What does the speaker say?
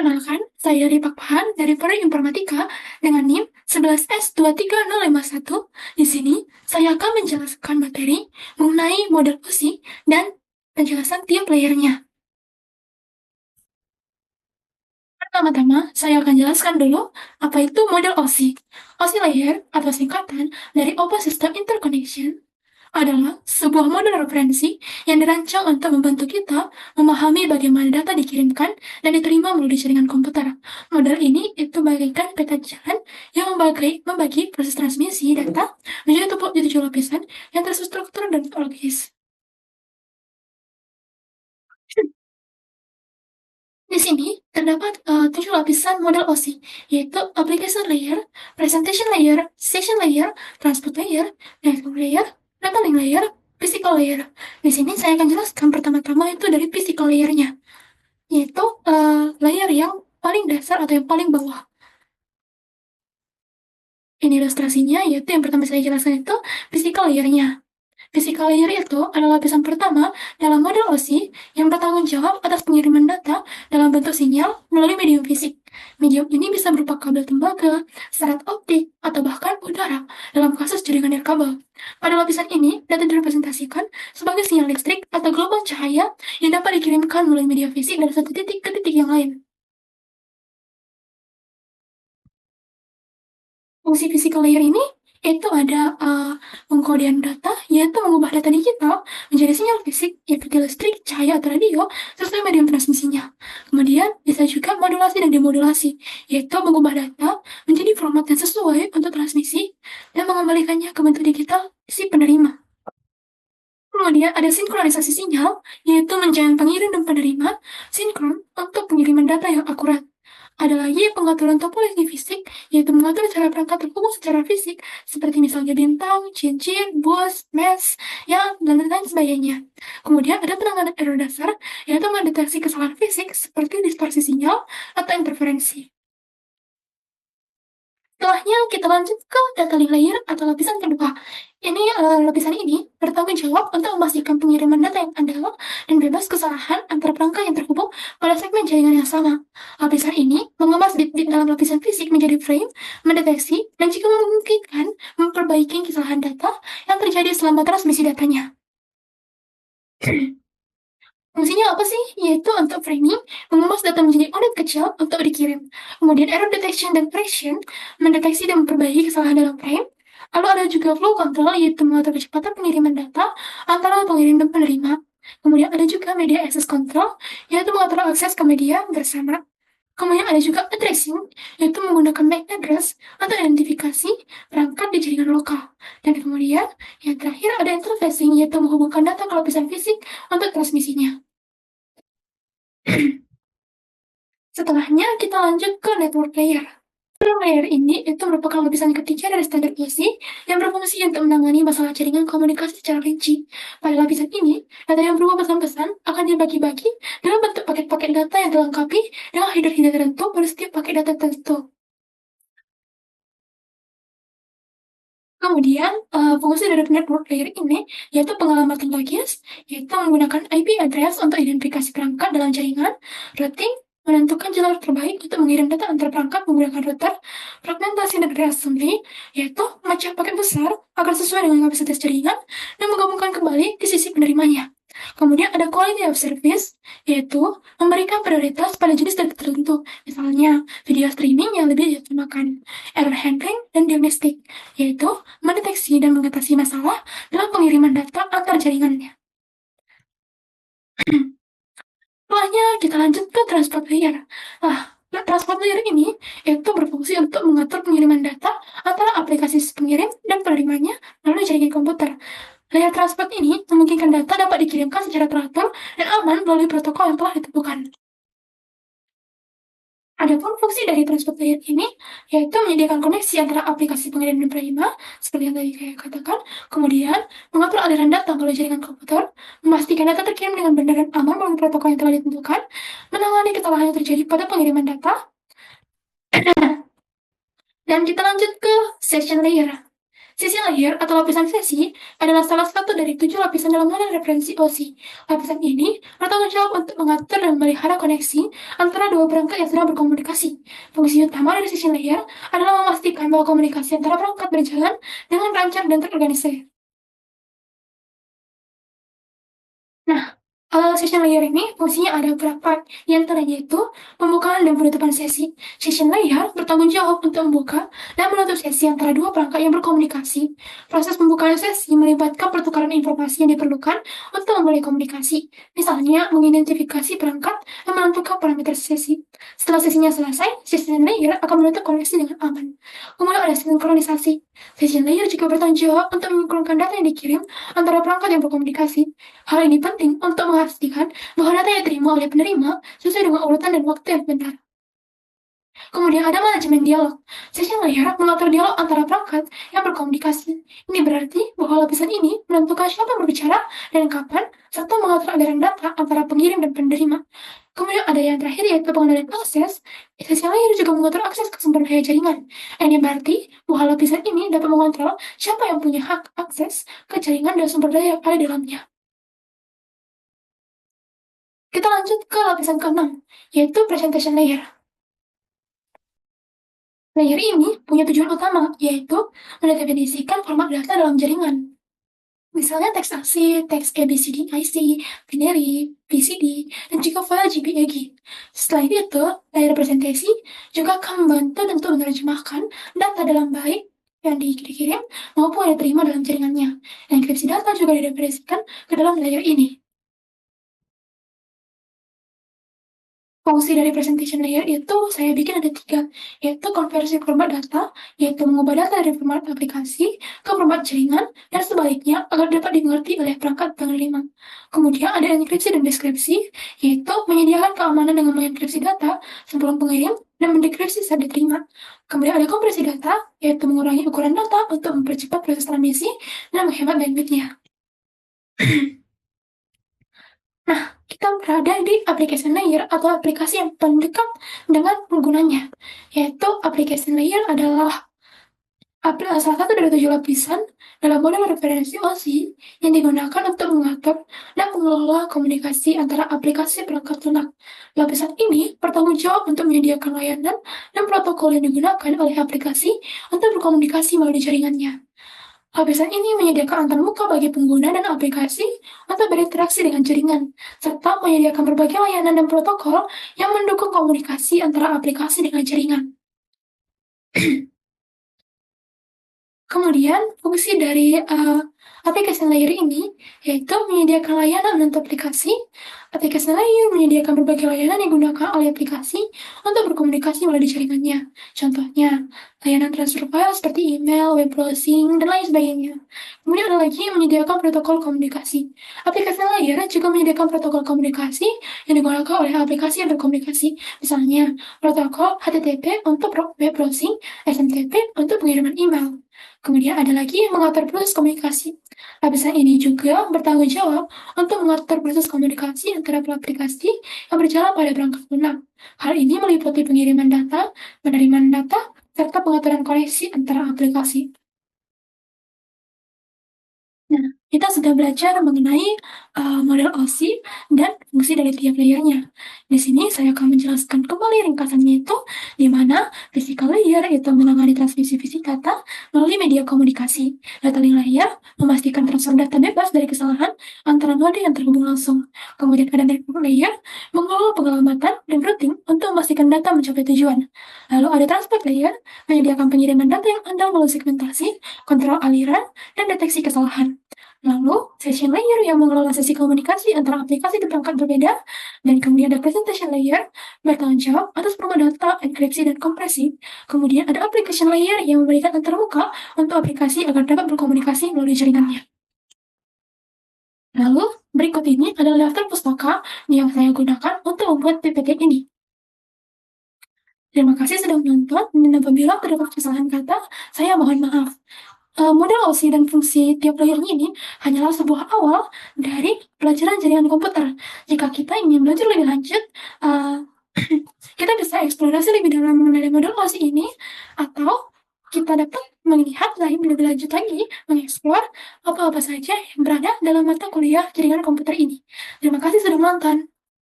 Perkenalkan, saya dari Pakpahan dari Prodi Informatika dengan NIM 11S23051. Di sini, saya akan menjelaskan materi mengenai model OSI dan penjelasan tiap layernya. Pertama-tama, saya akan jelaskan dulu apa itu model OSI. OSI layer atau singkatan dari Open System Interconnection adalah sebuah model referensi yang dirancang untuk membantu kita memahami bagaimana data dikirimkan dan diterima melalui jaringan komputer. Model ini itu bagaikan peta jalan yang membagi proses transmisi data menjadi tujuh lapisan yang terstruktur dan logis. Di sini terdapat 7 lapisan model OSI, yaitu application layer, presentation layer, session layer, transport layer, network layer, data link layer, physical layer. Di sini saya akan jelaskan pertama-tama itu dari physical layernya, yaitu layer yang paling dasar atau yang paling bawah. Ini ilustrasinya, yaitu yang pertama saya jelaskan itu physical layernya. Physical layer itu adalah lapisan pertama dalam model OSI yang bertanggung jawab atas pengiriman data dalam bentuk sinyal melalui medium fisik. Medium ini bisa berupa kabel tembaga, serat optik, atau bahkan udara dalam kasus jaringan nirkabel. Pada lapisan ini, data direpresentasikan sebagai sinyal listrik atau gelombang cahaya yang dapat dikirimkan melalui media fisik dari satu titik ke titik yang lain. Fungsi physical layer ini itu ada pengkodean data, yaitu mengubah data digital menjadi sinyal fisik, yaitu listrik, cahaya, atau radio, sesuai medium transmisinya. Kemudian bisa juga modulasi dan demodulasi, yaitu mengubah data menjadi format yang sesuai untuk transmisi dan mengembalikannya ke bentuk digital si penerima. Kemudian ada sinkronisasi sinyal, yaitu menjamin pengirim dan penerima sinkron untuk pengiriman data yang akurat. Ada lagi pengaturan topologi fisik, yaitu mengatur cara perangkat terhubung secara fisik, seperti misalnya bintang, cincin, bus, mesh, dan lain sebagainya. Kemudian ada penanganan error dasar, yaitu mendeteksi kesalahan fisik seperti distorsi sinyal atau interferensi. Setelahnya kita lanjut ke data link layer atau lapisan kedua. Lapisan ini bertanggung jawab untuk memastikan pengiriman data yang andal dan bebas kesalahan antar perangkat yang terhubung pada segmen jaringan yang sama. Lapisan ini mengemas bit-bit dalam lapisan fisik menjadi frame, mendeteksi, dan jika memungkinkan, memperbaiki kesalahan data yang terjadi selama transmisi datanya. Fungsinya apa sih? Yaitu untuk framing, mengemas data menjadi unit kecil untuk dikirim. Kemudian error detection dan correction, mendeteksi dan memperbaiki kesalahan dalam frame. Lalu ada juga flow control, yaitu mengatur kecepatan pengiriman data antara pengirim dan penerima. Kemudian ada juga media access control, yaitu mengatur akses ke media bersama. Kemudian ada juga addressing, yaitu menggunakan MAC address atau identifikasi perangkat di jaringan lokal. Dan kemudian yang terakhir ada interfacing, yaitu menghubungkan data ke lapisan fisik untuk transmisinya. Setelahnya kita lanjut ke network layer. Network layer ini itu merupakan lapisan ketiga dari standar OSI yang berfungsi untuk menangani masalah jaringan komunikasi secara rinci. Pada lapisan ini, data yang berupa pesan-pesan akan dibagi-bagi dalam bentuk paket-paket data yang dilengkapi dengan header-header tertentu pada setiap paket data tertentu. Kemudian, fungsi dari network layer ini yaitu pengelamatan logis, yaitu menggunakan IP address untuk identifikasi perangkat dalam jaringan, routing, menentukan jalur terbaik untuk mengirim data antar perangkat menggunakan router, fragmentasi dan reassembly, yaitu memecah paket besar agar sesuai dengan kapasitas jaringan dan menggabungkan kembali di sisi penerimanya. Kemudian ada quality of service, yaitu memberikan prioritas pada jenis data tertentu, misalnya video streaming yang lebih diutamakan, error handling, dan diagnostik, yaitu mendeteksi dan mengatasi masalah dalam pengiriman data antar jaringannya. Setelahnya kita lanjut ke transport layer. Transport layer ini itu berfungsi untuk mengatur pengiriman data antara aplikasi pengirim dan penerimanya melalui jaringan komputer. Layer transport ini memungkinkan data dapat dikirimkan secara teratur dan aman melalui protokol yang telah ditentukan. Adapun fungsi dari transport layer ini yaitu menyediakan koneksi antara aplikasi pengirim dan penerima, seperti yang tadi saya katakan, kemudian mengatur aliran data melalui jaringan komputer, memastikan data terkirim dengan benar dan aman melalui protokol yang telah ditentukan, menangani kesalahan yang terjadi pada pengiriman data, dan kita lanjut ke session layer. Sesi layer atau lapisan sesi adalah salah satu dari 7 lapisan dalam model referensi OSI. Lapisan ini bertanggung jawab untuk mengatur dan memelihara koneksi antara dua perangkat yang sedang berkomunikasi. Fungsi utama dari sesi layer adalah memastikan bahwa komunikasi antara perangkat berjalan dengan lancar dan terorganisir. Nah, session layer ini fungsinya ada beberapa, di antaranya itu pembukaan dan penutupan sesi. Session layer bertanggung jawab untuk membuka dan menutup sesi antara dua perangkat yang berkomunikasi. Proses pembukaan sesi melibatkan pertukaran informasi yang diperlukan untuk memulai komunikasi. Misalnya, mengidentifikasi perangkat dan menentukan parameter sesi. Setelah sesinya selesai, session layer akan menutup koneksi dengan aman. Kemudian ada sinkronisasi. Session layer juga bertanggung jawab untuk menyinkronkan data yang dikirim antara perangkat yang berkomunikasi. Hal ini penting untuk memastikan bahwa data yang diterima oleh penerima sesuai dengan urutan dan waktu yang benar. Kemudian ada manajemen dialog. Session layer mengatur dialog antara perangkat yang berkomunikasi. Ini berarti bahwa lapisan ini menentukan siapa yang berbicara dan kapan, serta mengatur aliran data antara pengirim dan penerima. Kemudian ada yang terakhir yaitu pengendalian akses. Session layer juga mengatur akses ke sumber daya jaringan. Ini berarti bahwa lapisan ini dapat mengontrol siapa yang punya hak akses ke jaringan dan sumber daya yang ada di dalamnya. Kita lanjut ke lapisan ke-6, yaitu presentation layer. Layer ini punya tujuan utama, yaitu mendefinisikan format data dalam jaringan. Misalnya teks ASCII, teks ABCD IC, binary, BCD, dan juga file JPEG. Selain itu, layer presentasi juga akan membantu untuk menerjemahkan data dalam baik yang dikirim maupun yang diterima dalam jaringannya. Enkripsi data juga didefinisikan ke dalam layer ini. Fungsi dari presentation layer itu saya bikin ada 3, yaitu konversi format data, yaitu mengubah data dari format aplikasi ke format jaringan, dan sebaliknya agar dapat dimengerti oleh perangkat penerima. Kemudian ada enkripsi dan deskripsi, yaitu menyediakan keamanan dengan mengenkripsi data sebelum pengirim dan mendekripsi saat diterima. Kemudian ada kompresi data, yaitu mengurangi ukuran data untuk mempercepat proses transmisi dan menghemat bandwidth-nya. Nah, kita berada di application layer atau aplikasi yang paling dekat dengan penggunanya, yaitu application layer adalah salah satu dari 7 lapisan dalam model referensi OSI yang digunakan untuk mengatur dan mengelola komunikasi antara aplikasi perangkat lunak. Lapisan ini bertanggung jawab untuk menyediakan layanan dan protokol yang digunakan oleh aplikasi untuk berkomunikasi melalui jaringannya. Lapisan ini menyediakan antarmuka bagi pengguna dan aplikasi untuk berinteraksi dengan jaringan, serta menyediakan berbagai layanan dan protokol yang mendukung komunikasi antara aplikasi dengan jaringan. Kemudian, fungsi dari application layer ini yaitu menyediakan layanan untuk aplikasi. Application layer menyediakan berbagai layanan yang digunakan oleh aplikasi untuk berkomunikasi melalui jaringannya. Contohnya, layanan transfer file seperti email, web browsing, dan lain sebagainya. Kemudian ada lagi yang menyediakan protokol komunikasi. Application layer juga menyediakan protokol komunikasi yang digunakan oleh aplikasi yang berkomunikasi. Misalnya, protokol HTTP untuk web browsing, SMTP untuk pengiriman email. Kemudian ada lagi yang mengatur proses komunikasi. Lapisan ini juga bertanggung jawab untuk mengatur proses komunikasi antara aplikasi yang berjalan pada perangkat lunak. Hal ini meliputi pengiriman data, penerimaan data, serta pengaturan koneksi antara aplikasi. Nah, kita sudah belajar mengenai model OSI dan fungsi dari tiap layernya. Di sini saya akan menjelaskan kembali ringkasannya itu, di mana physical layer itu menangani transmisi fisik data melalui media komunikasi. Data link layer memastikan transfer data bebas dari kesalahan antara node yang terhubung langsung. Kemudian ada network layer mengelola penyelamatan dan routing untuk memastikan data mencapai tujuan. Lalu ada transport layer menyediakan pengiriman data yang andal melalui segmentasi, kontrol aliran, dan deteksi kesalahan. Lalu, session layer yang mengelola sesi komunikasi antara aplikasi dan perangkat berbeda, dan kemudian ada presentation layer bertanggung jawab atas format data, enkripsi, dan kompresi. Kemudian ada application layer yang memberikan antarmuka untuk aplikasi agar dapat berkomunikasi melalui jaringannya. Lalu, berikut ini adalah daftar pustaka yang saya gunakan untuk membuat PPT ini. Terima kasih sudah menonton, dan apabila terdapat kesalahan kata, saya mohon maaf. Model OSI dan fungsi tiap layernya ini hanyalah sebuah awal dari pelajaran jaringan komputer. Jika kita ingin belajar lebih lanjut, kita bisa eksplorasi lebih dalam mengenai model OSI ini, atau kita dapat melihat lebih lanjut lagi, mengeksplor apa-apa saja yang berada dalam mata kuliah jaringan komputer ini. Terima kasih sudah menonton.